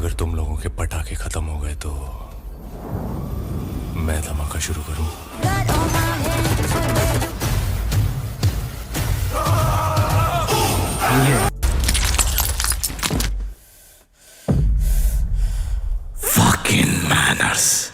अगर तुम लोगों के पटाखे खत्म हो गए तो मैं धमाका शुरू करूं।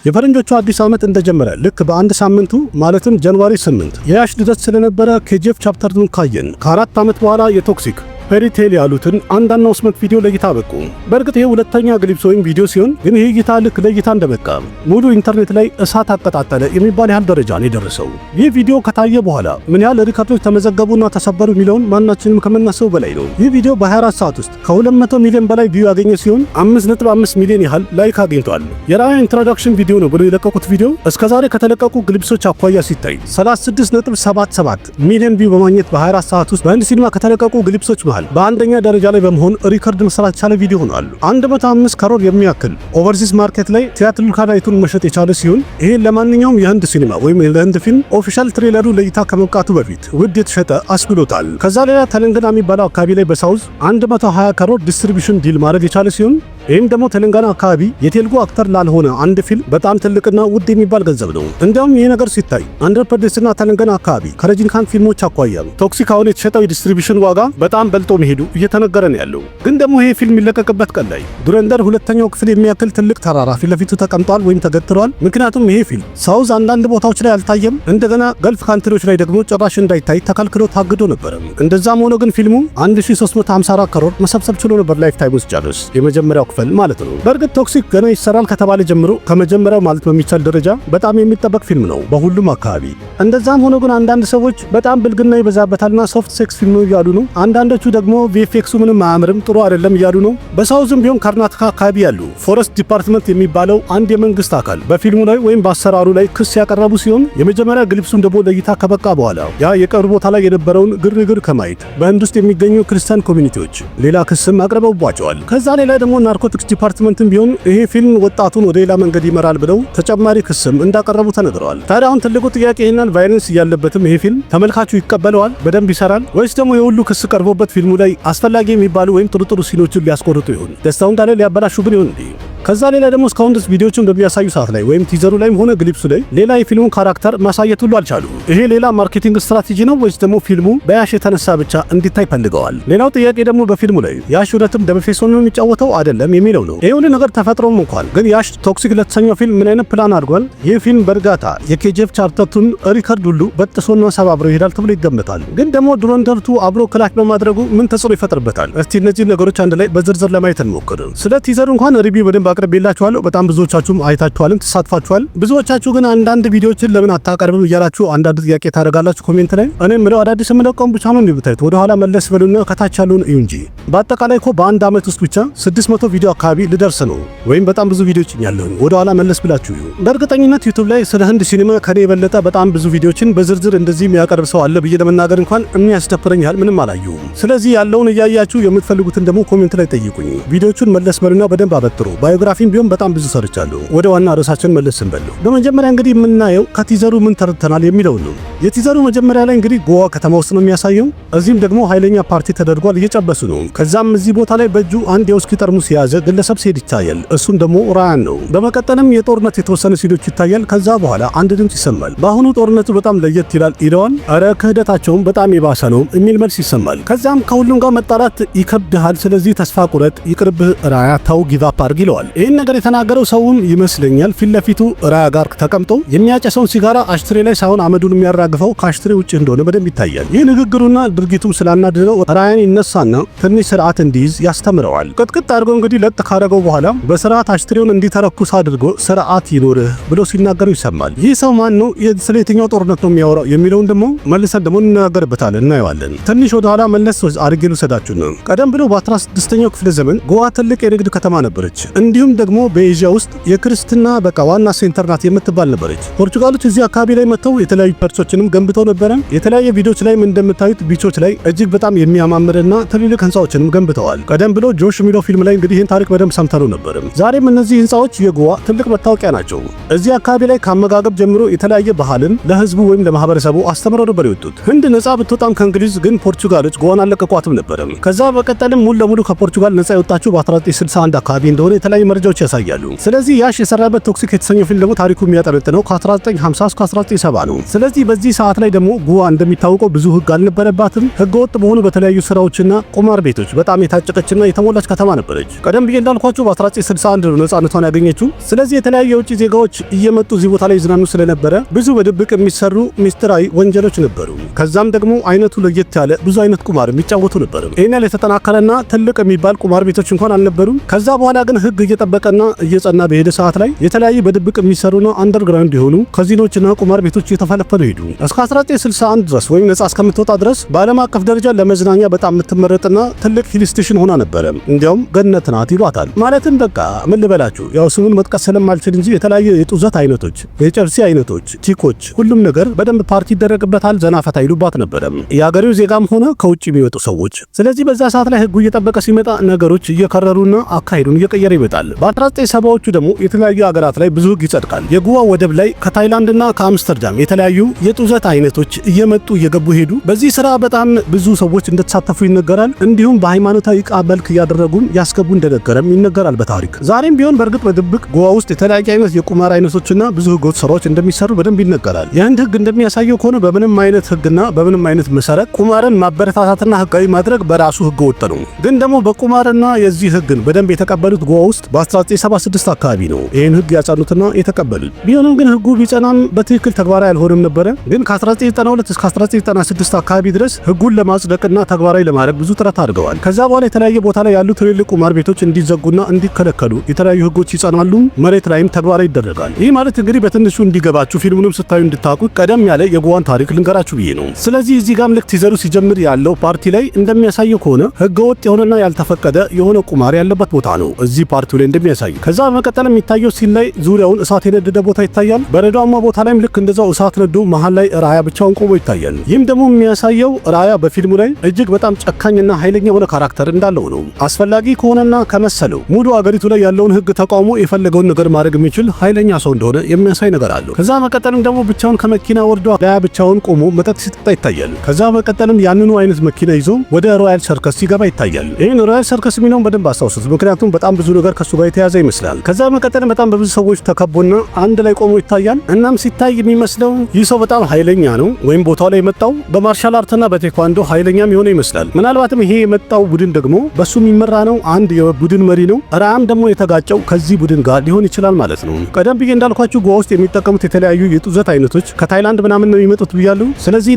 የፈረንጆቹ አዲስ ዓመት እንደጀመረ ልክ በአንድ ሳምንቱ ማለትም ጃንዋሪ 8 የያሽ ልደት ስለነበረ ኬጂኤፍ ቻፕተር 2 ካየን ከ4 ዓመት በኋላ የቶክሲክ ፌሪቴል ያሉትን አንድ አናውንስመንት ቪዲዮ ለእይታ በቁ። በእርግጥ ይሄ ሁለተኛ ግሊፕስ ወይም ቪዲዮ ሲሆን ግን ይሄ እይታ ልክ ለእይታ እንደበቃ ሙሉ ኢንተርኔት ላይ እሳት አቀጣጠለ የሚባል ያህል ደረጃ ነው የደረሰው። ይህ ቪዲዮ ከታየ በኋላ ምን ያህል ሪከርዶች ተመዘገቡና ተሰበሩ የሚለውን ማናችንም ከምናስበው በላይ ነው። ይህ ቪዲዮ በ24 ሰዓት ውስጥ ከ200 ሚሊዮን በላይ ቪው ያገኘ ሲሆን 5.5 ሚሊዮን ያህል ላይክ አግኝቷል። የራያ ኢንትሮዳክሽን ቪዲዮ ነው ብለው የለቀቁት ቪዲዮ እስከዛሬ ከተለቀቁ ግሊፕሶች አኳያ ሲታይ 36.77 ሚሊዮን ቪው በማግኘት በ24 ሰዓት ውስጥ በአንድ ሲኒማ ከተለቀቁ ግሊፕሶች መሃል በአንደኛ ደረጃ ላይ በመሆን ሪከርድ መስራት የቻለ ቪዲዮ ሆኗል። 105 ከሮር የሚያክል ኦቨርሲስ ማርኬት ላይ ቲያትር ካናይቱን መሸጥ የቻለ ሲሆን ይሄ ለማንኛውም የህንድ ሲኒማ ወይም የህንድ ፊልም ኦፊሻል ትሬለሩ ለእይታ ከመብቃቱ በፊት ውድ የተሸጠ አስብሎታል። ከዛ ሌላ ተለንገና የሚባለው አካባቢ ላይ በሳውዝ 120 ከሮር ዲስትሪቢዩሽን ዲል ማድረግ የቻለ ሲሆን ይህም ደግሞ ተለንጋና አካባቢ የቴልጉ አክተር ላልሆነ አንድ ፊልም በጣም ትልቅና ውድ የሚባል ገንዘብ ነው። እንዲያውም ይህ ነገር ሲታይ አንድር ፕረዴስና ተለንጋና አካባቢ ከረጂኒካንት ፊልሞች አኳያ ቶክሲክ አሁን የተሸጠው የዲስትሪቢዩሽን ዋጋ በጣም በልጦ መሄዱ እየተነገረ ነው ያለው። ግን ደግሞ ይሄ ፊልም የሚለቀቅበት ቀን ላይ ዱረንደር ሁለተኛው ክፍል የሚያክል ትልቅ ተራራ ፊት ለፊቱ ተቀምጧል ወይም ተገትሯል። ምክንያቱም ይሄ ፊልም ሳውዝ አንዳንድ ቦታዎች ላይ አልታየም፣ እንደገና ገልፍ ካንትሪዎች ላይ ደግሞ ጭራሽ እንዳይታይ ተከልክሎ ታግዶ ነበር። እንደዛም ሆኖ ግን ፊልሙ 1354 ከሮር መሰብሰብ ችሎ ነበር ላይፍ ታይም ውስጥ ጨርስ የመጀመሪያው ክፍል ማለት ነው። በእርግጥ ቶክሲክ ገና ይሰራል ከተባለ ጀምሮ ከመጀመሪያው ማለት በሚቻል ደረጃ በጣም የሚጠበቅ ፊልም ነው በሁሉም አካባቢ። እንደዛም ሆኖ ግን አንዳንድ ሰዎች በጣም ብልግና ይበዛበታልና ሶፍት ሴክስ ፊልም ነው እያሉ ነው። አንዳንዶቹ ደግሞ ቪኤፍኤክሱ ምንም አያምርም ጥሩ አይደለም እያሉ ነው። በሳውዝም ቢሆን ካርናታካ አካባቢ ያሉ ፎረስት ዲፓርትመንት የሚባለው አንድ የመንግስት አካል በፊልሙ ላይ ወይም በአሰራሩ ላይ ክስ ያቀረቡ ሲሆን የመጀመሪያ ግሊፕሱን ደግሞ ለእይታ ከበቃ በኋላ ያ የቀሩ ቦታ ላይ የነበረውን ግርግር ከማየት በህንድ ውስጥ የሚገኙ ክርስቲያን ኮሚኒቲዎች ሌላ ክስም አቅርበውባቸዋል። ከዛ ሌላ ደግሞ ናርኮቲክስ ዲፓርትመንትም ቢሆን ይሄ ፊልም ወጣቱን ወደ ሌላ መንገድ ይመራል ብለው ተጨማሪ ክስም እንዳቀረቡ ተነግረዋል። ታዲያ አሁን ትልቁ ጥያቄ ይሄንን ቫዮለንስ እያለበትም ይሄ ፊልም ተመልካቹ ይቀበለዋል፣ በደንብ ይሰራል ወይስ ደግሞ የሁሉ ክስ ቀርቦበት ፊልሙ ላይ አስፈላጊ የሚባሉ ወይም ጥሩ ሲኖችን ሊያስቆርጡ ይሆን? ደስታውን ታዲያ ሊያበላሹብን ይሆን እንዴ? ከዛ ሌላ ደግሞ እስካሁን ድረስ ቪዲዮቹን በሚያሳዩ ሰዓት ላይ ወይም ቲዘሩ ላይም ሆነ ግሊፕሱ ላይ ሌላ የፊልሙን ካራክተር ማሳየት ሁሉ አልቻሉ። ይሄ ሌላ ማርኬቲንግ ስትራቴጂ ነው ወይስ ደግሞ ፊልሙ በያሽ የተነሳ ብቻ እንዲታይ ፈልገዋል? ሌላው ጥያቄ ደግሞ በፊልሙ ላይ ያሽ እውነትም ደመፌሶን ነው የሚጫወተው አይደለም የሚለው ነው። ይሄ ሁሉ ነገር ተፈጥሮም እንኳን ግን ያሽ ቶክሲክ ለተሰኘው ፊልም ምን አይነት ፕላን አድርጓል? ይህ ፊልም በእርጋታ የኬጂኤፍ ቻርተቱን ሪከርድ ሁሉ በጥሶና ሰባብሮ ይሄዳል ተብሎ ይገመታል። ግን ደግሞ ዱረንደርቱ አብሮ ክላክ በማድረጉ ምን ተጽዕኖ ይፈጥርበታል? እስቲ እነዚህ ነገሮች አንድ ላይ በዝርዝር ለማየት እንሞክር። ስለ ቲዘሩ እንኳን ሪቪው በደንብ አቅርቤላችኋለሁ። በጣም ብዙዎቻችሁም አይታችኋልም ተሳትፋችኋል። ብዙዎቻችሁ ግን አንዳንድ ቪዲዮዎችን ለምን አታቀርብም እያላችሁ አንዳንድ ጥያቄ ታደርጋላችሁ ኮሜንት ላይ። እኔም ምለው አዳዲስ የምለቀው ብቻ ነው እንዲብታዩት ወደ ኋላ መለስ በሉና ከታች ያሉን እዩ እንጂ በአጠቃላይ እኮ በአንድ አመት ውስጥ ብቻ 600 ቪዲዮ አካባቢ ልደርስ ነው ወይም በጣም ብዙ ቪዲዮዎች ያለው ወደ ኋላ መለስ ብላችሁ እዩ። በእርግጠኝነት ዩቲዩብ ላይ ስለ ህንድ ሲኒማ ከኔ የበለጠ በጣም ብዙ ቪዲዮዎችን በዝርዝር እንደዚህ የሚያቀርብ ሰው አለ ብዬ ለመናገር እንኳን የሚያስደፍረኝ ያህል ምንም አላየሁም። ስለዚህ ያለውን እያያችሁ የምትፈልጉትን ደግሞ ኮሜንት ላይ ጠይቁኝ። ቪዲዮቹን መለስ በሉና በደንብ አበጥሩ። ባዮግራፊም ቢሆን በጣም ብዙ ሰርቻለሁ። ወደ ዋና ርዕሳችን መለስ እንበል። በመጀመሪያ እንግዲህ የምናየው ከቲዘሩ ምን ተረድተናል የሚለው ነው። የቲዘሩ መጀመሪያ ላይ እንግዲህ ጎዋ ከተማ ውስጥ ነው የሚያሳየው። እዚህም ደግሞ ኃይለኛ ፓርቲ ተደርጓል፣ እየጨበሱ ነው። ከዛም እዚህ ቦታ ላይ በእጁ አንድ የውስኪ ጠርሙስ የያዘ ግለሰብ ሲሄድ ይታያል። እሱም ደግሞ ራያን ነው። በመቀጠልም የጦርነት የተወሰነ ሲዶች ይታያል። ከዛ በኋላ አንድ ድምጽ ይሰማል። በአሁኑ ጦርነቱ በጣም ለየት ይላል ይለዋል። አረ ክህደታቸውም በጣም የባሰ ነው የሚል መልስ ይሰማል። ከዛም ከሁሉም ጋር መጣላት ይከብድሃል፣ ስለዚህ ተስፋ ቁረጥ፣ ይቅርብህ ራያ፣ ተው ጊቭ አፕ አድርግ ይለዋል። ይህን ነገር የተናገረው ሰውም ይመስለኛል ፊት ለፊቱ ራያ ጋር ተቀምጦ የሚያጨሰውን ሲጋራ አሽትሬ ላይ ሳይሆን አመዱን የሚያራግፈው ከአሽትሬ ውጭ እንደሆነ በደንብ ይታያል። ይህ ንግግሩና ድርጊቱ ስላናደደው ራያን ይነሳና ትንሽ ስርዓት እንዲይዝ ያስተምረዋል። ቅጥቅጥ አድርጎ እንግዲህ ለጥ ካደረገው በኋላ በስርዓት አሽትሬውን እንዲተረኩስ አድርጎ ስርዓት ይኖርህ ብሎ ሲናገሩ ይሰማል። ይህ ሰው ማን ነው? ስለ የትኛው ጦርነት ነው የሚያወራው የሚለውን ደግሞ መልሰን ደግሞ እንነጋገርበታለን፣ እናየዋለን። ትንሽ ወደ ኋላ መለስ አድርጌ ልውሰዳችሁ ነው። ቀደም ብሎ በ16ኛው ክፍለ ዘመን ጎዋ ትልቅ የንግድ ከተማ ነበረች። እንዲሁም እንዲሁም ደግሞ በኤዥያ ውስጥ የክርስትና በቃ ዋና ሴንተር ናት የምትባል ነበረች። ፖርቹጋሎች እዚህ አካባቢ ላይ መጥተው የተለያዩ ፐርሶችንም ገንብተው ነበረ። የተለያየ ቪዲዮዎች ላይ እንደምታዩት ቢቾች ላይ እጅግ በጣም የሚያማምርና ትልልቅ ህንጻዎችንም ገንብተዋል። ቀደም ብሎ ጆሽ የሚለው ፊልም ላይ እንግዲህ ይህን ታሪክ በደንብ ሰምተነው ነበር። ዛሬም እነዚህ ህንጻዎች የጎዋ ትልቅ መታወቂያ ናቸው። እዚህ አካባቢ ላይ ከአመጋገብ ጀምሮ የተለያየ ባህልን ለህዝቡ ወይም ለማህበረሰቡ አስተምረው ነበር የወጡት። ህንድ ነጻ ብትወጣም ከእንግሊዝ ግን ፖርቹጋሎች ጎዋን አለቀቋትም ነበር። ከዛ በቀጠልም ሙሉ ለሙሉ ከፖርቹጋል ነጻ የወጣችው በ1961 አካባቢ እንደሆነ የተለያዩ መረጃዎች ያሳያሉ። ስለዚህ ያሽ የሰራበት ቶክሲክ የተሰኘው ፊልም ደግሞ ታሪኩ የሚያጠነጥነው ከ1950 እስከ 1970 ነው። ስለዚህ በዚህ ሰዓት ላይ ደግሞ ጎዋ እንደሚታወቀው ብዙ ህግ አልነበረባትም። ህገ ወጥ በሆኑ በተለያዩ ስራዎችና ቁማር ቤቶች በጣም የታጨቀችና የተሞላች ከተማ ነበረች። ቀደም ብዬ እንዳልኳችሁ በ1961 ነው ነጻነቷን ያገኘችው። ስለዚህ የተለያዩ የውጭ ዜጋዎች እየመጡ እዚህ ቦታ ላይ ይዝናኑ ስለነበረ ብዙ በድብቅ የሚሰሩ ሚስጥራዊ ወንጀሎች ነበሩ። ከዛም ደግሞ አይነቱ ለየት ያለ ብዙ አይነት ቁማር የሚጫወቱ ነበሩ። ይሄን ያለ የተጠናከረና ትልቅ የሚባል ቁማር ቤቶች እንኳን አልነበሩም። ከዛ በኋላ ግን ህግ እየጠበቀና እየጸና በሄደ ሰዓት ላይ የተለያዩ በድብቅ የሚሰሩና አንደርግራውንድ የሆኑ ካዚኖችና ቁማር ቤቶች እየተፈለፈሉ ሄዱ። እስከ 1961 ድረስ ወይም ነጻ እስከምትወጣ ድረስ በዓለም አቀፍ ደረጃ ለመዝናኛ በጣም የምትመረጥና ትልቅ ሂል ስቴሽን ሆና ነበረ። እንዲያውም ገነት ናት ይሏታል። ማለትም በቃ ምን ልበላችሁ ያው ስሙን መጥቀስ ስለማልችል እንጂ የተለያዩ የጡዘት አይነቶች፣ የጨርሲ አይነቶች፣ ቺኮች፣ ሁሉም ነገር በደንብ ፓርቲ ይደረግበታል፣ ዘናፈታ ይሉባት ነበረ የአገሬው ዜጋም ሆነ ከውጭ የሚመጡ ሰዎች። ስለዚህ በዛ ሰዓት ላይ ህጉ እየጠበቀ ሲመጣ ነገሮች እየከረሩና አካሄዱን እየቀየረ ይመጣል። በ1970ዎቹ ደግሞ የተለያዩ ሀገራት ላይ ብዙ ህግ ይጸድቃል። የጎዋ ወደብ ላይ ከታይላንድና ከአምስተርዳም የተለያዩ የጡዘት አይነቶች እየመጡ እየገቡ ሄዱ። በዚህ ስራ በጣም ብዙ ሰዎች እንደተሳተፉ ይነገራል። እንዲሁም በሃይማኖታዊ ዕቃ መልክ እያደረጉም ያስገቡ እንደነገረም ይነገራል በታሪክ። ዛሬም ቢሆን በእርግጥ በድብቅ ጎዋ ውስጥ የተለያየ አይነት የቁማር አይነቶችና ብዙ ህገወጥ ስራዎች እንደሚሰሩ በደንብ ይነገራል። የህንድ ህግ እንደሚያሳየው ከሆነ በምንም አይነት ህግና በምንም አይነት መሰረት ቁማርን ማበረታታትና ህጋዊ ማድረግ በራሱ ህገ ወጥ ነው። ግን ደግሞ በቁማርና የዚህ ህግን በደንብ የተቀበሉት ጎዋ ውስጥ በ1976 አካባቢ ነው ይህን ህግ ያጻኑትና የተቀበሉት። ቢሆንም ግን ህጉ ቢጸናም በትክክል ተግባራዊ አልሆነም ነበረ። ግን ከ1992 እስከ 1996 አካባቢ ድረስ ህጉን ለማጽደቅና ተግባራዊ ለማድረግ ብዙ ጥረት አድርገዋል። ከዛ በኋላ የተለያየ ቦታ ላይ ያሉ ትልልቅ ቁማር ቤቶች እንዲዘጉና እንዲከለከሉ የተለያዩ ህጎች ይጸናሉ፣ መሬት ላይም ተግባራዊ ይደረጋል። ይህ ማለት እንግዲህ በትንሹ እንዲገባችሁ ፊልሙንም ስታዩ እንድታውቁት ቀደም ያለ የጎዋን ታሪክ ልንገራችሁ ብዬ ነው። ስለዚህ እዚህ ጋም ልክ ቲዘሩ ሲጀምር ያለው ፓርቲ ላይ እንደሚያሳየው ከሆነ ህገወጥ የሆነና ያልተፈቀደ የሆነ ቁማር ያለበት ቦታ ነው እዚህ ፓርቲው ላይ እንደሚያሳይ። ከዛ በመቀጠል የሚታየው ሲል ላይ ዙሪያውን እሳት የነደደ ቦታ ይታያል። በረዷማ ቦታ ላይም ልክ እንደዛው እሳት ነዶ መሃል ላይ ራያ ብቻውን ቆሞ ይታያል። ይህም ደግሞ የሚያሳየው ራያ በፊልሙ ላይ እጅግ በጣም ጨካኝና ኃይለኛ የሆነ ካራክተር እንዳለው ነው። አስፈላጊ ከሆነና ከመሰለው ሙሉ አገሪቱ ላይ ያለውን ህግ ተቃውሞ የፈለገውን ነገር ማድረግ የሚችል ኃይለኛ ሰው እንደሆነ የሚያሳይ ነገር አለው። ከዛ በመቀጠልም ደግሞ ብቻውን ከመኪና ወርዶ ራያ ብቻውን ቆሞ መጠጥ ሲጠጣ ይታያል። ከዛ በመቀጠልም ያንኑ አይነት መኪና ይዞ ወደ ሮያል ሰርከስ ሲገባ ይታያል። ይህን ሮያል ሰርከስ የሚለውን በደንብ አስታውሱት፣ ምክንያቱም በጣም ብዙ ነገር ከሱ ጋር የተያዘ ይመስላል። ከዛ በመቀጠልም በጣም በብዙ ሰዎች ተከቦና አንድ ላይ ቆሞ ይታያል። እናም ሲታይ የሚመስለው ይህ ሰው በጣም ኃይለኛ ነው፣ ወይም ቦታው ላይ የመጣው በማርሻል አርትና በቴኳንዶ ኃይለኛም የሆነ ይመስላል። ምናልባትም ይሄ የመጣው ቡድን ደግሞ በሱ የሚመራ ነው፣ አንድ የቡድን መሪ ነው። ራያም ደግሞ የተጋጨው ከዚህ ቡድን ጋር ሊሆን ይችላል ማለት ነው። ቀደም ብዬ እንዳልኳችሁ ጎዋ ውስጥ የሚጠቀሙት የተለያዩ የጡዘት አይነቶች ከታይላንድ ምናምን ነው የሚመጡት ብያሉ። ስለዚህ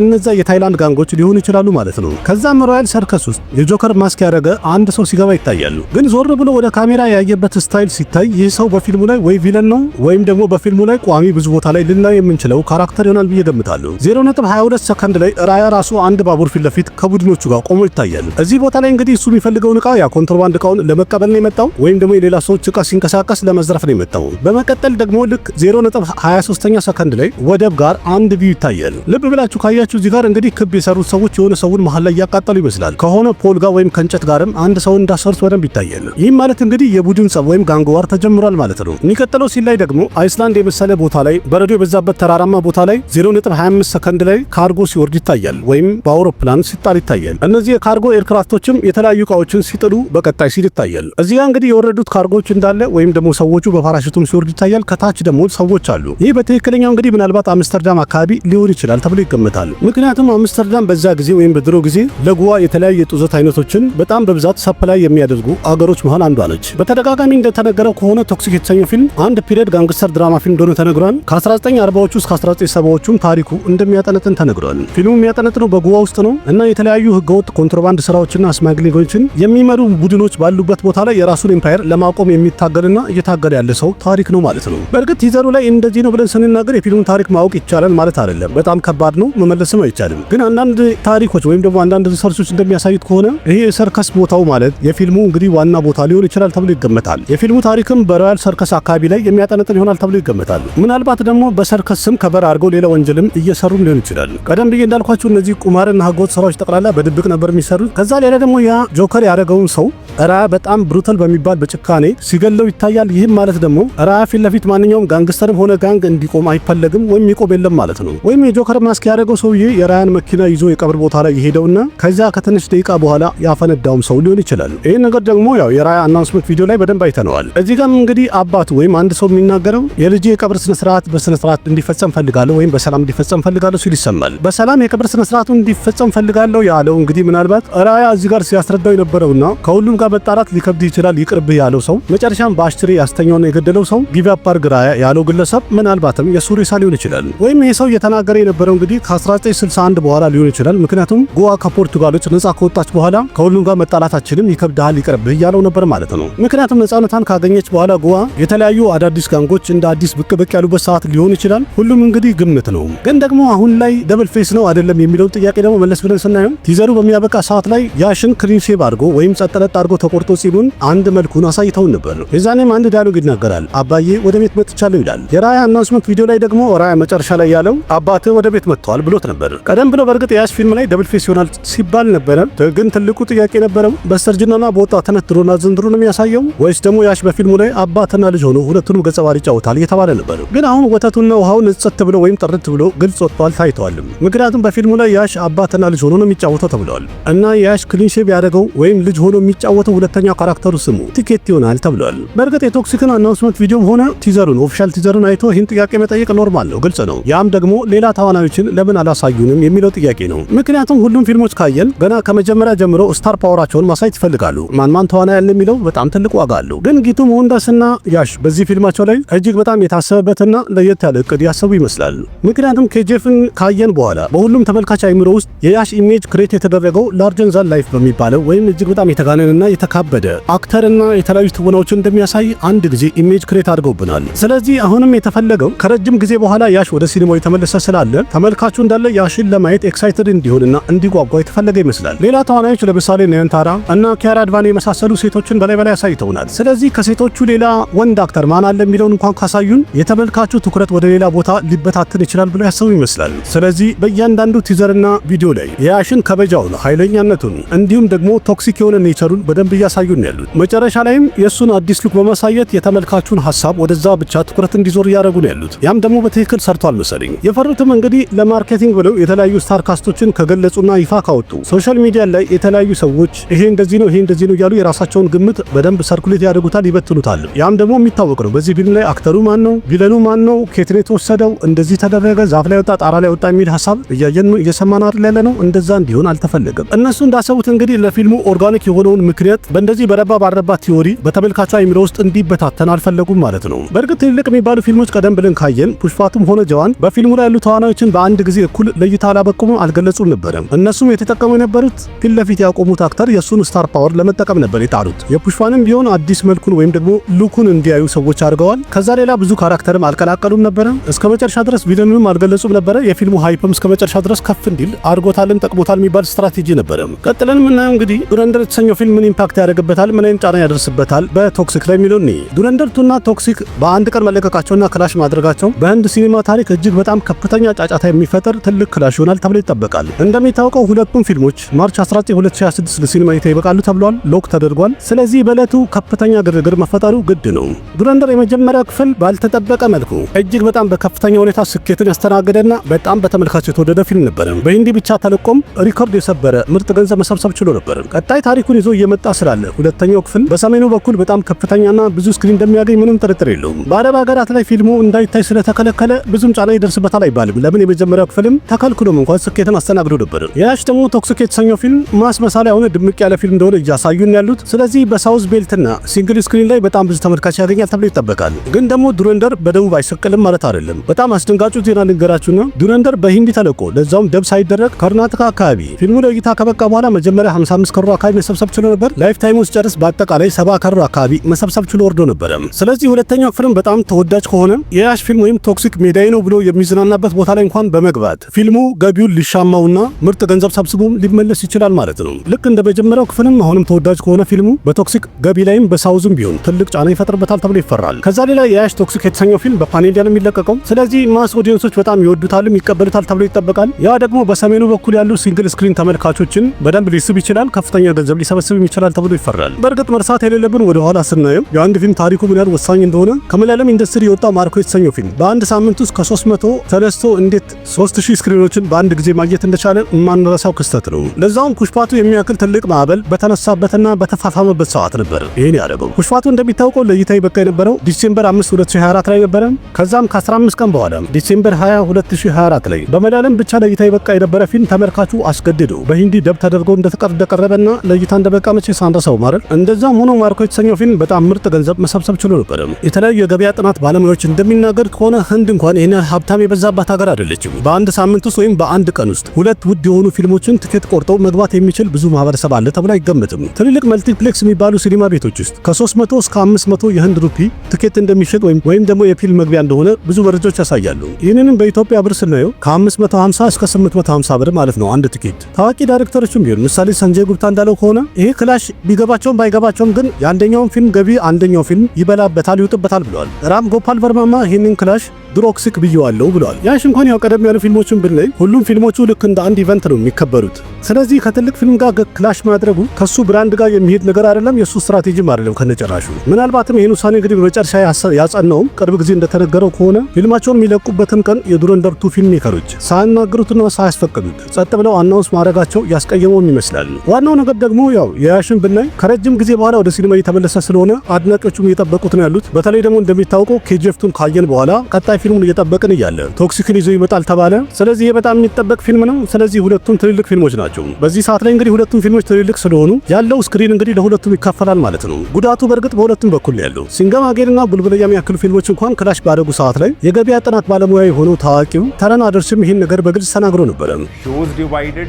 እነዛ የታይላንድ ጋንጎች ሊሆኑ ይችላሉ ማለት ነው። ከዛም ሮያል ሰርከስ ውስጥ የጆከር ማስክ ያደረገ አንድ ሰው ሲገባ ይታያሉ። ግን ዞር ብሎ ወደ ካሜራ ያየበት ስታይል ሲታይ ይህ ሰው በፊልሙ ላይ ወይ ቪለን ነው ወይም ደግሞ በፊልሙ ላይ ቋሚ ብዙ ቦታ ላይ ልናይ የምንችለው ካራክተር ይሆናል ብዬ ገምታለሁ። 0.22 ሰከንድ ላይ ራያ ራሱ አንድ ባቡር ፊት ለፊት ከቡድኖቹ ጋር ቆሞ ይታያል። እዚህ ቦታ ላይ እንግዲህ እሱ የሚፈልገውን ዕቃ ያ ኮንትሮባንድ ዕቃውን ለመቀበል ነው የመጣው፣ ወይም ደግሞ የሌላ ሰዎች ዕቃ ሲንቀሳቀስ ለመዝረፍ ነው የመጣው። በመቀጠል ደግሞ ልክ 0.23ኛ ሰከንድ ላይ ወደብ ጋር አንድ ቪው ይታያል። ልብ ብላችሁ ካያችሁ እዚህ ጋር እንግዲህ ክብ የሰሩት ሰዎች የሆነ ሰውን መሃል ላይ እያቃጠሉ ይመስላል። ከሆነ ፖል ጋር ወይም ከእንጨት ጋርም አንድ ሰው እንዳሰሩት በደንብ ይታያል። ይህም ማለት እንግዲህ የቡድን ጸብ ወይም ጋንግ ዋር ተጀምሯል ማለት ነው። የሚቀጥለው ሲል ላይ ደግሞ አይስላንድ የመሰለ ቦታ ላይ በረዶ የበዛበት ተራራማ ቦታ ላይ 0.25 ሰከንድ ላይ ካርጎ ሲወርድ ይታያል፣ ወይም በአውሮፕላን ሲጣል ይታያል። እነዚህ የካርጎ ኤርክራፍቶችም የተለያዩ እቃዎችን ሲጥሉ በቀጣይ ሲል ይታያል። እዚህ ጋር እንግዲህ የወረዱት ካርጎች እንዳለ ወይም ደግሞ ሰዎቹ በፓራሹቱም ሲወርድ ይታያል። ከታች ደግሞ ሰዎች አሉ። ይህ በትክክለኛው እንግዲህ ምናልባት አምስተርዳም አካባቢ ሊሆን ይችላል ተብሎ ይገመታል። ምክንያቱም አምስተርዳም በዛ ጊዜ ወይም በድሮ ጊዜ ለጎዋ የተለያዩ የጡዘት አይነቶችን በጣም በብዛት ሰፕላይ የሚያደርጉ አገሮች መሃል አንዷ ነች። በተደጋጋሚ እንደተነገረው ከሆነ ቶክሲክ የተሰኘው ፊልም አንድ ፒሪየድ ጋንግስተር ድራማ ፊልም እንደሆነ ተነግሯል። ከ1940ዎቹ እስከ 1970ዎቹም ታሪኩ እንደሚያጠነጥን ተነግሯል። ፊልሙ የሚያጠነጥነው በጎዋ ውስጥ ነው እና የተለያዩ ህገወጥ ኮንትሮባንድ ስራዎችና ስማግሊንጎችን የሚመሩ ቡድኖች ባሉበት ቦታ ላይ የራሱን ኤምፓየር ለማቆም የሚታገልና እየታገለ ያለ ሰው ታሪክ ነው ማለት ነው። በእርግጥ ቲዘሩ ላይ እንደዚህ ነው ብለን ስንናገር የፊልሙን ታሪክ ማወቅ ይቻላል ማለት አይደለም። በጣም ከባድ ነው፣ መመለስም አይቻልም። ግን አንዳንድ ታሪኮች ወይም ደግሞ አንዳንድ ሪሰርቾች እንደሚያሳዩት ከሆነ ይሄ የሰርከስ ቦታው ማለት የፊልሙ እንግዲህ ዋና ቦታ ሊሆን ይችላል ተብሎ ተብሎ ይገመታል። የፊልሙ ታሪክም በሮያል ሰርከስ አካባቢ ላይ የሚያጠነጥን ይሆናል ተብሎ ይገመታል። ምናልባት ደግሞ በሰርከስ ስም ከበር አድርገው ሌላ ወንጀልም እየሰሩም ሊሆን ይችላል። ቀደም ብዬ እንዳልኳችሁ እነዚህ ቁማርና ህገወጥ ስራዎች ጠቅላላ በድብቅ ነበር የሚሰሩት። ከዛ ሌላ ደግሞ ያ ጆከር ያደረገውን ሰው ራያ በጣም ብሩታል በሚባል በጭካኔ ሲገለው ይታያል። ይህም ማለት ደግሞ ራያ ፊት ለፊት ማንኛውም ጋንግስተርም ሆነ ጋንግ እንዲቆም አይፈለግም ወይም ይቆም የለም ማለት ነው። ወይም የጆከር ማስክ ያደረገው ሰውዬ የራያን መኪና ይዞ የቀብር ቦታ ላይ የሄደውና ከዛ ከትንሽ ደቂቃ በኋላ ያፈነዳውም ሰው ሊሆን ይችላል። ይህን ነገር ደግሞ ያው የራያ አናውንስመንት ቪዲዮ ላይ በደንብ አይተነዋል። እዚህ ጋርም እንግዲህ አባቱ ወይም አንድ ሰው የሚናገረው የልጄ የቀብር ስነ ስርዓት በስነ ስርዓት እንዲፈጸም ፈልጋለሁ ወይም በሰላም እንዲፈጸም ፈልጋለሁ ሲል ይሰማል። በሰላም የቀብር ስነ ስርዓቱ እንዲፈጸም ፈልጋለሁ ያለው እንግዲህ ምናልባት ራያ እዚህ ጋር ሲያስረዳው የነበረውና ከሁሉም ጋር መጣራት ሊከብድ ይችላል ይቅርብህ ያለው ሰው መጨረሻም በአሽትሬ ያስተኛውና የገደለው ሰው ጊቭ አፕ አድርግ ራያ ያለው ግለሰብ ምናልባትም የሱ ሬሳ ሊሆን ይችላል። ወይም ይሄ ሰው እየተናገረ የነበረው እንግዲህ ከ1961 በኋላ ሊሆን ይችላል። ምክንያቱም ጎዋ ከፖርቱጋሎች ነጻ ከወጣች በኋላ ከሁሉም ጋር መጣላታችንም ይከብዳል ይቅርብህ እያለው ነበር ማለት ነው። ምክንያቱም ነጻነቷን ካገኘች በኋላ ጎዋ የተለያዩ አዳዲስ ጋንጎች እንደ አዲስ ብቅ ብቅ ያሉበት ሰዓት ሊሆን ይችላል። ሁሉም እንግዲህ ግምት ነው። ግን ደግሞ አሁን ላይ ደብል ፌስ ነው አይደለም የሚለውን ጥያቄ ደግሞ መለስ ብለን ስናየው ቲዘሩ በሚያበቃ ሰዓት ላይ ያሽን ክሊን ሼቭ አድርጎ ወይም ጸጥለጥ አድርጎ ተቆርጦ ጺሙን አንድ መልኩን አሳይተውን ነበር። የዛኔም አንድ ዳያሎግ ይናገራል። አባዬ ወደ ቤት መጥቻለሁ ይላል። የራያ አናውንስመንት ቪዲዮ ላይ ደግሞ ራያ መጨረሻ ላይ ያለው አባትህ ወደ ቤት መጥተዋል ብሎት ነበር። ቀደም ብሎ በእርግጥ የያሽ ፊልም ላይ ደብል ፌስ ይሆናል ሲባል ነበረ። ግን ትልቁ ጥያቄ ነበረው በስተርጅናና በወጣትነት ድሮና ዘንድሮ ነው የሚያሳየው ወይስ ደግሞ ያሽ በፊልሙ ላይ አባትና ልጅ ሆኖ ሁለቱንም ገጸ ባህሪ ይጫወታል እየተባለ ነበር። ግን አሁን ወተቱና ውሃው ንጽት ብሎ ወይም ጥርት ብሎ ግልጽ ወጥቷል ታይተዋል። ምክንያቱም በፊልሙ ላይ ያሽ አባትና ልጅ ሆኖ ነው የሚጫወተው ተብሏል። እና ያሽ ክሊን ሼቭ ያደረገው ወይም ልጅ ሆኖ የሚጫወተው ሁለተኛው ካራክተሩ ስሙ ቲኬት ይሆናል ተብሏል። በእርግጥ የቶክሲክን አናውንስመንት ቪዲዮም ሆነ ቲዘሩን ኦፊሻል ቲዘሩን አይቶ ይህን ጥያቄ መጠየቅ ኖርማል ነው፣ ግልጽ ነው። ያም ደግሞ ሌላ ተዋናዮችን ለምን አላሳዩንም የሚለው ጥያቄ ነው። ምክንያቱም ሁሉም ፊልሞች ካየን ገና ከመጀመሪያ ጀምሮ ስታር ፓወራቸውን ማሳየት ይፈልጋሉ። ማን ተዋናይ ያለ የሚለው በጣም ትልቅ ዋጋ አለው። ግን ጊቱ ሞንዳስና ያሽ በዚህ ፊልማቸው ላይ እጅግ በጣም የታሰበበትና ለየት ያለ እቅድ ያሰቡ ይመስላል። ምክንያቱም ኬጂኤፍን ካየን በኋላ በሁሉም ተመልካች አይምሮ ውስጥ የያሽ ኢሜጅ ክሬት የተደረገው ላርጀር ዛን ላይፍ በሚባለው ወይም እጅግ በጣም የተጋነንና የተካበደ አክተርና የተለያዩ ትወናዎችን እንደሚያሳይ አንድ ጊዜ ኢሜጅ ክሬት አድርገውብናል። ስለዚህ አሁንም የተፈለገው ከረጅም ጊዜ በኋላ ያሽ ወደ ሲኒማው የተመለሰ ስላለ ተመልካቹ እንዳለ ያሽን ለማየት ኤክሳይትድ እንዲሆንና እንዲጓጓ የተፈለገ ይመስላል። ሌላ ተዋናዮች ለምሳሌ ነየንታራ እና ኪያራ አድቫኒ የመሳሰሉ ሴቶችን በላይ አሳይተውናል። ስለዚህ ከሴቶቹ ሌላ ወንድ አክተር ማን አለ የሚለውን እንኳን ካሳዩን የተመልካቹ ትኩረት ወደ ሌላ ቦታ ሊበታተን ይችላል ብሎ ያሰቡ ይመስላል። ስለዚህ በእያንዳንዱ ቲዘርና ቪዲዮ ላይ የያሽን ከበጃውን ኃይለኛነቱን እንዲሁም ደግሞ ቶክሲክ የሆነ ኔቸሩን በደንብ እያሳዩን ያሉት መጨረሻ ላይም የሱን አዲስ ሉክ በማሳየት የተመልካቹን ሐሳብ ወደዛ ብቻ ትኩረት እንዲዞር እያደረጉ ነው ያሉት። ያም ደግሞ በትክክል ሰርቷል መሰለኝ። የፈሩትም እንግዲህ ለማርኬቲንግ ብለው የተለያዩ ስታር ካስቶችን ከገለጹና ይፋ ካወጡ ሶሻል ሚዲያ ላይ የተለያዩ ሰዎች ይሄ እንደዚህ ነው እያሉ የራሳቸውን ግምት በደንብ ሰርኩሌት ያደርጉታል፣ ይበትኑታል። ያም ደግሞ የሚታወቅ ነው። በዚህ ፊልም ላይ አክተሩ ማን ነው፣ ቪለኑ ማን ነው፣ ከየት ነው የተወሰደው፣ እንደዚህ ተደረገ፣ ዛፍ ላይ ወጣ፣ ጣራ ላይ ወጣ የሚል ሐሳብ እያየን እየሰማን አይደል ያለ ነው። እንደዛ እንዲሆን አልተፈለገም። እነሱ እንዳሰቡት እንግዲህ ለፊልሙ ኦርጋኒክ የሆነውን ምክንያት በእንደዚህ በረባ ባረባ ቲዮሪ በተመልካቹ አይምሮ ውስጥ እንዲበታተን አልፈለጉም ማለት ነው። በእርግጥ ትልቅ የሚባሉ ፊልሞች ቀደም ብለን ካየን ፑሽፓቱም ሆነ ጀዋን በፊልሙ ላይ ያሉ ተዋናዮችን በአንድ ጊዜ እኩል ለይታ አላበቁም፣ አልገለጹም ነበር። እነሱም የተጠቀሙ የነበሩት ፊት ለፊት ያቆሙት አክተር የሱን ስታር ፓወር ለመጠቀም ነበር የጣሩት። የፑሽፓንም ቢሆን አዲስ መልኩን ወይም ደግሞ ሉኩን እንዲያዩ ሰዎች አድርገዋል። ከዛ ሌላ ብዙ ካራክተርም አልቀላቀሉም ነበር። እስከ መጨረሻ ድረስ ቪለኑንም አልገለጹም ነበር። የፊልሙ ሃይፕም እስከ መጨረሻ ድረስ ከፍ እንዲል አድርጎታልም ጠቅሞታል የሚባል ስትራቴጂ ነበር። ቀጥለን ምናየው እንግዲህ ዱረንደር የተሰኘው ፊልም ምን ኢምፓክት ያደርግበታል፣ ምን አይነት ጫና ያደርስበታል በቶክሲክ ላይ የሚለው ነው። ዱረንደር ቱና ቶክሲክ በአንድ ቀን መለቀቃቸውና ክላሽ ማድረጋቸው በህንድ ሲኒማ ታሪክ እጅግ በጣም ከፍተኛ ጫጫታ የሚፈጠር ትልቅ ክላሽ ይሆናል ተብሎ ይጠበቃል። እንደሚታወቀው ሁለቱም ፊልሞች ማርች 19 2026 ለሲኒማ ይበቃሉ ተብሏል፣ ሎክ ተደርጓል። ስለዚህ በዕለቱ ከፍተኛ ግርግር መፈጠሩ ግድ ነው። ዱረንደር የመጀመሪያው ክፍል ባልተጠበቀ መልኩ እጅግ በጣም በከፍተኛ ሁኔታ ስኬትን ያስተናገደና በጣም በተመልካች የተወደደ ፊልም ነበር። በሂንዲ ብቻ ተለቆም ሪኮርድ የሰበረ ምርጥ ገንዘብ መሰብሰብ ችሎ ነበር። ቀጣይ ታሪኩን ይዞ እየመጣ ስላለ ሁለተኛው ክፍል በሰሜኑ በኩል በጣም ከፍተኛና ብዙ ስክሪን እንደሚያገኝ ምንም ጥርጥር የለውም። በአረብ ሀገራት ላይ ፊልሙ እንዳይታይ ስለተከለከለ ብዙም ጫና ይደርስበታል አይባልም። ለምን የመጀመሪያው ክፍልም ተከልክሎም እንኳን ስኬትን አስተናግዶ ነበር። ያሽ ደግሞ ቶክሲክ የተሰኘው ፊልም ማስመሳሪያ የሆነ ድምቅ ያለ ፊልም እንደሆነ እያሳዩን ያሉት። ስለዚህ በሳውዝ ቤልትና ሲንግል ስክሪን ላይ በጣም ብዙ ተመልካች ያገኛል ተብሎ ይጠበቃል። ግን ደግሞ ዱረንደር በደቡብ አይሰቀልም ማለት አይደለም። በጣም አስደንጋጩ ዜና ልንገራችሁና ዱረንደር በሂንዲ ተለቆ ለዛውም ደብ ሳይደረግ ከርናተካ አካባቢ ፊልሙ ለእይታ ከበቃ በኋላ መጀመሪያ 55 ከሮ አካባቢ መሰብሰብ ችሎ ነበር። ላይፍ ታይም ውስጥ ጨርስ በአጠቃላይ 70 ከሮ አካባቢ መሰብሰብ ችሎ ወርዶ ነበር። ስለዚህ ሁለተኛው ፊልም በጣም ተወዳጅ ከሆነ የያሽ ፊልም ወይም ቶክሲክ ሜዳይ ነው ብሎ የሚዝናናበት ቦታ ላይ እንኳን በመግባት ፊልሙ ገቢውን ሊሻማውና ምርጥ ገንዘብ ሰብስቦም ሊመለስ ይችላል ማለት ነው። ልክ እንደ መጀመሪያው ክፍልም አሁንም ተወዳጅ ከሆነ ፊልሙ በቶክሲክ ገቢ ላይም በሳውዝም ቢሆን ትልቅ ጫና ይፈጥርበታል ተብሎ ይፈራል። ከዛ ሌላ የአሽ ቶክሲክ የተሰኘው ፊልም በፓኔሊያ ነው የሚለቀቀው። ስለዚህ ማስ ኦዲየንሶች በጣም ይወዱታልም ይቀበሉታል ተብሎ ይጠበቃል። ያ ደግሞ በሰሜኑ በኩል ያሉ ሲንግል ስክሪን ተመልካቾችን በደንብ ሊስብ ይችላል፣ ከፍተኛ ገንዘብ ሊሰበስብ ይችላል ተብሎ ይፈራል። በእርግጥ መርሳት የሌለብን ወደ ኋላ ስናየው የአንድ ፊልም ታሪኩ ምን ያህል ወሳኝ እንደሆነ ከመላለም ኢንዱስትሪ የወጣው ማርኮ የተሰኘው ፊልም በአንድ ሳምንት ውስጥ ከ300 ተነስቶ እንዴት 3000 ስክሪኖችን በአንድ ጊዜ ማግኘት እንደቻለ የማንረሳው ክስተት ነው። ለዛውም ኩሽፓቱ የሚያክል ትልቅ ማዕበል በተነሳበትና በተፋፋመበት ሰዓት ነበር ይሄን ያደረገው። ኩሽፓቱ እንደሚታወቀው ለእይታ ይበቃ የነበረው ዲሴምበር 5 2024 ላይ ነበረ። ከዛም ከ15 ቀን በኋላ ዲሴምበር 20 2024 ላይ በመላለም ብቻ ለእይታ ይበቃ የነበረ ፊልም ተመልካቹ አስገድዶ በሂንዲ ደብ ተደርጎ እንደቀረበና ለእይታ እንደበቃ መቼ ሳንረሳው ማለት። እንደዛም ሆኖ ማርኮ የተሰኘው ፊልም በጣም ምርጥ ገንዘብ መሰብሰብ ችሎ ነበር። የተለያዩ የገበያ ጥናት ባለሙያዎች እንደሚናገር ከሆነ ህንድ እንኳን ይሄን ሀብታም የበዛባት ሀገር አይደለችም። በአንድ ሳምንት ውስጥ ወይም በአንድ ቀን ውስጥ ሁለት ውድ የሆኑ ፊልሞችን ትኬት ቆርጠው መግባት የሚችል ብዙ ማህበረሰብ አለ ተብሎ አይገመትም። ትልልቅ መልቲፕሌክስ የሚባሉ ሲኒማ ቤቶች ውስጥ ከ300 እስከ 500 የህንድ ሩፒ ትኬት እንደሚሸጥ ወይም ደግሞ የፊልም መግቢያ እንደሆነ ብዙ መረጃዎች ያሳያሉ። ይህንንም በኢትዮጵያ ብር ስናየው ከ550 እስከ 850 ብር ማለት ነው አንድ ትኬት። ታዋቂ ዳይሬክተሮችም ቢሆን ምሳሌ ሰንጀይ ጉፕታ እንዳለው ከሆነ ይሄ ክላሽ ቢገባቸውም ባይገባቸውም ግን የአንደኛውን ፊልም ገቢ አንደኛው ፊልም ይበላበታል ይውጥበታል ብለዋል። ራም ጎፓል ቨርማማ ይህንን ክላሽ ድሮክሲክ ብየዋለሁ ብለዋል። ያሽ እንኳን ያው ቀደም ያሉ ፊልሞችን ብንለይ ሁሉም ፊልሞቹ ልክ እንደ አንድ ኢቨንት ነው የሚከበሩት። ስለዚህ ከትልቅ ፊልም ጋር ክላሽ ማድረጉ ከሱ ብራንድ ጋር የሚሄድ ነገር አይደለም፣ የሱ ስትራቴጂም አይደለም ከነጨራሹ። ምናልባትም ይህን ውሳኔ እንግዲህ በመጨረሻ ያጸናውም ቅርብ ጊዜ እንደተነገረው ከሆነ ፊልማቸውን የሚለቁበትን ቀን የዱረንደር 2 ፊልም ሜከሮች ሳያናግሩትና ሳያስፈቅዱት ጸጥ ብለው አናውንስ ማድረጋቸው ያስቀየመውም ይመስላል። ዋናው ነገር ደግሞ ያው የያሽን ብናይ ከረጅም ጊዜ በኋላ ወደ ሲኒማ እየተመለሰ ስለሆነ አድናቂዎቹም እየጠበቁት ነው ያሉት። በተለይ ደግሞ እንደሚታወቀው ኬጂኤፍ2ን ካየን በኋላ ቀጣይ ፊልሙን እየጠበቅን እያለ ቶክሲክን ይዞ ይመጣል ተባለ። ስለዚህ ይሄ በጣም የሚጠበቅ ፊልም ነው። ስለዚህ ሁለቱም ትልልቅ ፊልሞች ናቸው። በዚህ ሰዓት ላይ እንግዲህ ሁለቱም ፊልሞች ትልልቅ ስለሆኑ ያለው ስክሪን እንግዲህ ለሁለቱም ይካፈላል ማለት ነው። ጉዳቱ በእርግጥ በሁለቱም በኩል ያለው ሲንገም አጌንና ቡልቡልያ የሚያክሉ ፊልሞች እንኳን ክላሽ ባደረጉ ሰዓት ላይ የገበያ ጥናት ባለሙያ የሆነው ታዋቂው ተረን አደርስም ይህን ነገር በግልጽ ተናግሮ ነበረ። Shows divided,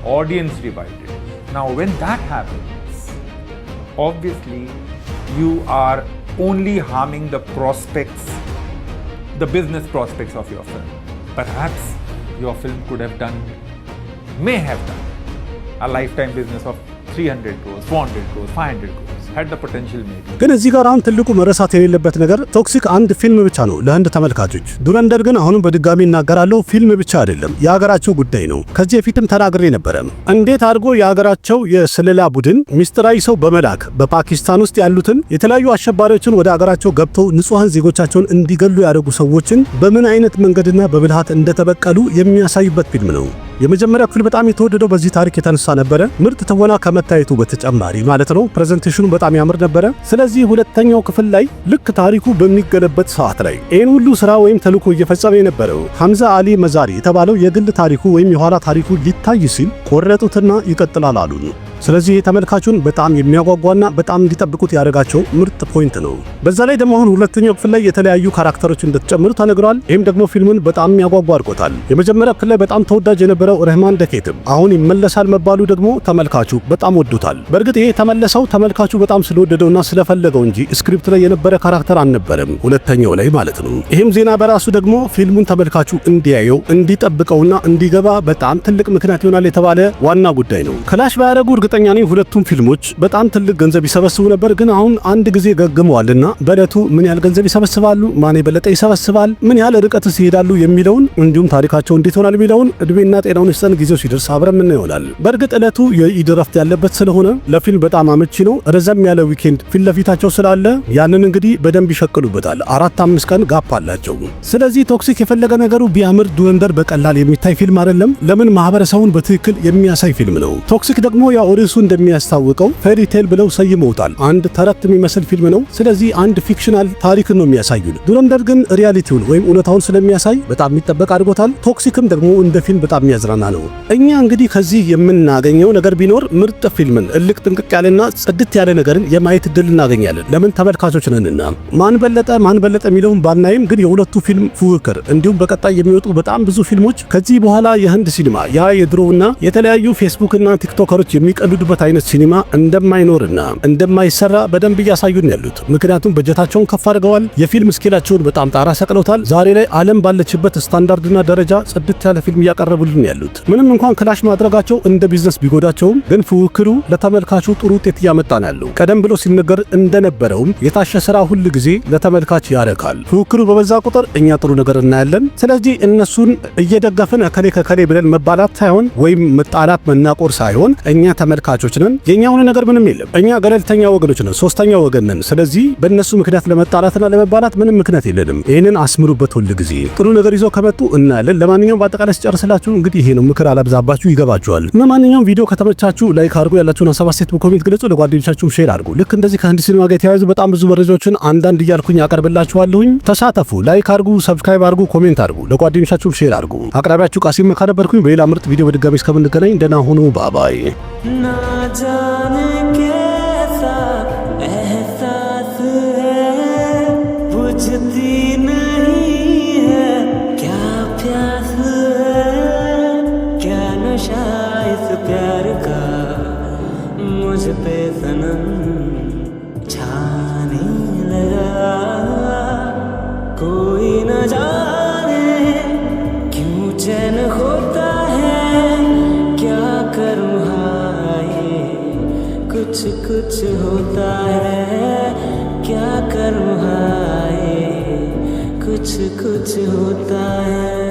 audience divided. Now when that happens, obviously you are only harming the prospects, the business prospects of your film. Perhaps your film could have done, may have done a lifetime business of 300 crores, 400 crores, 500 crores. Had the potential maybe. ግን እዚህ ጋር አሁን ትልቁ መረሳት የሌለበት ነገር ቶክሲክ አንድ ፊልም ብቻ ነው ለህንድ ተመልካቾች። ዱረንደር ግን አሁንም በድጋሚ እናገራለሁ ፊልም ብቻ አይደለም፣ የሀገራቸው ጉዳይ ነው። ከዚህ በፊትም ተናግሬ ነበረ። እንዴት አድርጎ የሀገራቸው የስለላ ቡድን ሚስጥራዊ ሰው በመላክ በፓኪስታን ውስጥ ያሉትን የተለያዩ አሸባሪዎችን ወደ ሀገራቸው ገብተው ንጹሃን ዜጎቻቸውን እንዲገሉ ያደረጉ ሰዎችን በምን አይነት መንገድና በብልሃት እንደተበቀሉ የሚያሳዩበት ፊልም ነው። የመጀመሪያው ክፍል በጣም የተወደደው በዚህ ታሪክ የተነሳ ነበረ። ምርጥ ተወና ከመታየቱ በተጨማሪ ማለት ነው። ፕሬዘንቴሽኑ በጣም ያምር ነበረ። ስለዚህ ሁለተኛው ክፍል ላይ ልክ ታሪኩ በሚገለበት ሰዓት ላይ ይህን ሁሉ ስራ ወይም ተልዕኮ እየፈጸመ የነበረው ሐምዛ አሊ መዛሪ የተባለው የግል ታሪኩ ወይም የኋላ ታሪኩ ሊታይ ሲል ቆረጡትና ይቀጥላል አሉ። ስለዚህ ተመልካቹን በጣም የሚያጓጓና በጣም እንዲጠብቁት ያደረጋቸው ምርጥ ፖይንት ነው። በዛ ላይ ደግሞ አሁን ሁለተኛው ክፍል ላይ የተለያዩ ካራክተሮች እንደተጨመሩ ተነግሯል። ይህም ደግሞ ፊልሙን በጣም የሚያጓጓ አድርጎታል። የመጀመሪያው ክፍል ላይ በጣም ተወዳጅ የነበረው ረህማን ደኬትም አሁን ይመለሳል መባሉ ደግሞ ተመልካቹ በጣም ወዶታል። በእርግጥ ይሄ ተመለሰው ተመልካቹ በጣም ስለወደደውና ስለፈለገው እንጂ ስክሪፕት ላይ የነበረ ካራክተር አልነበረም ሁለተኛው ላይ ማለት ነው። ይህም ዜና በራሱ ደግሞ ፊልሙን ተመልካቹ እንዲያየው እንዲጠብቀውና እንዲገባ በጣም ትልቅ ምክንያት ይሆናል የተባለ ዋና ጉዳይ ነው። ክላሽ ባያደረጉ እርግጠኛ ነኝ ሁለቱም ፊልሞች በጣም ትልቅ ገንዘብ ይሰበስቡ ነበር። ግን አሁን አንድ ጊዜ ገግመዋልና በእለቱ ምን ያህል ገንዘብ ይሰበስባሉ፣ ማን የበለጠ ይሰበስባል፣ ምን ያህል ርቀትስ ይሄዳሉ የሚለውን እንዲሁም ታሪካቸው እንዴት ይሆናል የሚለውን እድሜና ጤናውን ይስጠን ጊዜው ሲደርስ አብረን ምን ይሆናል። በእርግጥ እለቱ የኢድ ረፍት ያለበት ስለሆነ ለፊልም በጣም አመቺ ነው። ረዘም ያለ ዊኬንድ ፊት ለፊታቸው ስላለ ያንን እንግዲህ በደንብ ይሸቅሉበታል። 4-5 ቀን ጋፕ አላቸው። ስለዚህ ቶክሲክ የፈለገ ነገሩ ቢያምር ዱረንደር በቀላል የሚታይ ፊልም አይደለም። ለምን ማህበረሰቡን በትክክል የሚያሳይ ፊልም ነው። ቶክሲክ ደግሞ ያው ርዕሱ እንደሚያስታውቀው ፌሪ ቴል ብለው ሰይመውታል። አንድ ተረት የሚመስል ፊልም ነው። ስለዚህ አንድ ፊክሽናል ታሪክን ነው የሚያሳዩን። ዱረንደር ግን ሪያሊቲውን ወይም እውነታውን ስለሚያሳይ በጣም የሚጠበቅ አድርጎታል። ቶክሲክም ደግሞ እንደ ፊልም በጣም የሚያዝናና ነው። እኛ እንግዲህ ከዚህ የምናገኘው ነገር ቢኖር ምርጥ ፊልምን እልቅ ጥንቅቅ ያለና ጽድት ያለ ነገርን የማየት እድል እናገኛለን። ለምን ተመልካቾች ነንና። ማን በለጠ የሚለውን ባናይም ግን የሁለቱ ፊልም ፉክክር እንዲሁም በቀጣይ የሚወጡ በጣም ብዙ ፊልሞች ከዚህ በኋላ የህንድ ሲኒማ ያ የድሮውና የተለያዩ ፌስቡክ እና ቲክቶከሮች የሚቀዱ የሚቀልዱበት አይነት ሲኒማ እንደማይኖርና እንደማይሰራ በደንብ እያሳዩን ያሉት። ምክንያቱም በጀታቸውን ከፍ አድርገዋል። የፊልም ስኬላቸውን በጣም ጣራ ሰቅለውታል። ዛሬ ላይ ዓለም ባለችበት ስታንዳርድና ደረጃ ጽድት ያለ ፊልም እያቀረቡልን ያሉት። ምንም እንኳን ክላሽ ማድረጋቸው እንደ ቢዝነስ ቢጎዳቸውም ግን ፉክክሩ ለተመልካቹ ጥሩ ውጤት እያመጣ ነው ያለው። ቀደም ብሎ ሲነገር እንደነበረውም የታሸ ስራ ሁል ጊዜ ለተመልካች ያረካል። ፉክክሩ በበዛ ቁጥር እኛ ጥሩ ነገር እናያለን። ስለዚህ እነሱን እየደገፍን እከሌ ከከሌ ብለን መባላት ሳይሆን ወይም መጣላት መናቆር ሳይሆን እኛ ተመልካቾች ነን። የኛ ሆነ ነገር ምንም የለም። እኛ ገለልተኛ ወገኖች ነን፣ ሶስተኛ ወገን ነን። ስለዚህ በእነሱ ምክንያት ለመጣላትና ለመባላት ምንም ምክንያት የለንም። ይህንን አስምሩበት። ሁል ጊዜ ጥሩ ነገር ይዘው ከመጡ እናያለን። ለማንኛውም በአጠቃላይ ሲጨርስላችሁ እንግዲህ ይሄ ነው። ምክር አላብዛባችሁ፣ ይገባችኋል። ለማንኛውም ቪዲዮ ከተመቻችሁ ላይክ አድርጉ፣ ያላችሁን ሀሳብ አስተያየት በኮሜንት ግለጹ፣ ለጓደኞቻችሁም ሼር አድርጉ። ልክ እንደዚህ ከህንድ ሲኒማ ጋር የተያያዙ በጣም ብዙ መረጃዎችን አንዳንድ እያልኩኝ አቀርብላችኋለሁኝ። ተሳተፉ፣ ላይክ አድርጉ፣ ሰብስክራይብ አድርጉ፣ ኮሜንት አድርጉ፣ ለጓደኞቻችሁም ሼር አድርጉ። አቅራቢያችሁ ቃሲም መካ ነበርኩኝ። በሌላ ምርጥ ቪዲዮ በድጋሚ እስከምንገናኝ ደህና ሁኑ። ባባይ ना जाने कैसा एहसास है बुझती नहीं है क्या प्यास है क्या नशा इस प्यार का मुझ पे सनम छाने लगा कोई न जाने क्यों चैन होता है क्या करूँ कुछ कुछ होता है क्या करूँ हाय कुछ कुछ होता है।